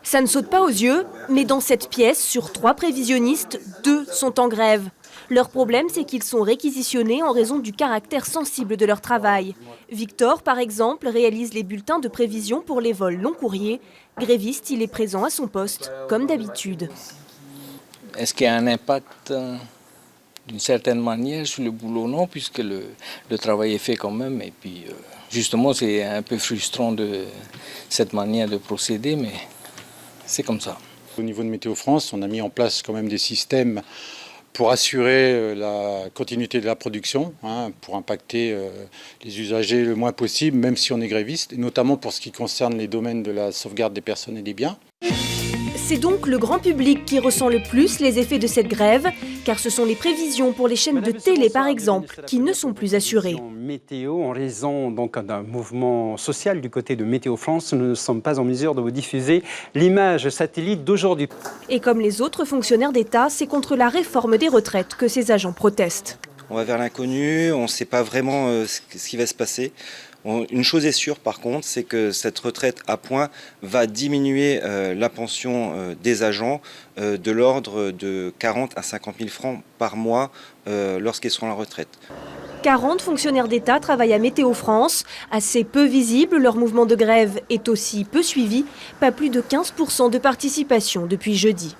Ça ne saute pas aux yeux, mais dans cette pièce, sur 3 prévisionnistes, 2 sont en grève. Leur problème, c'est qu'ils sont réquisitionnés en raison du caractère sensible de leur travail. Victor, par exemple, réalise les bulletins de prévision pour les vols long courriers. Gréviste, il est présent à son poste, comme d'habitude. Est-ce qu'il y a un impact d'une certaine manière sur le boulot? Non, puisque le travail est fait quand même. Et puis, justement, c'est un peu frustrant de cette manière de procéder, mais c'est comme ça. Au niveau de Météo France, on a mis en place quand même des systèmes pour assurer la continuité de la production, pour impacter les usagers le moins possible, même si on est gréviste, et notamment pour ce qui concerne les domaines de la sauvegarde des personnes et des biens. C'est donc le grand public qui ressent le plus les effets de cette grève, car ce sont les prévisions pour les chaînes de télé, par exemple, qui ne sont plus assurées. Météo, en raison d'un mouvement social du côté de Météo France, nous ne sommes pas en mesure de vous diffuser l'image satellite d'aujourd'hui. Et comme les autres fonctionnaires d'État, c'est contre la réforme des retraites que ces agents protestent. On va vers l'inconnu, on ne sait pas vraiment ce qui va se passer. Une chose est sûre par contre, c'est que cette retraite à points va diminuer la pension des agents de l'ordre de 40 à 50 000 francs par mois lorsqu'ils seront à la retraite. 40 fonctionnaires d'État travaillent à Météo France. Assez peu visible, leur mouvement de grève est aussi peu suivi. Pas plus de 15% de participation depuis jeudi.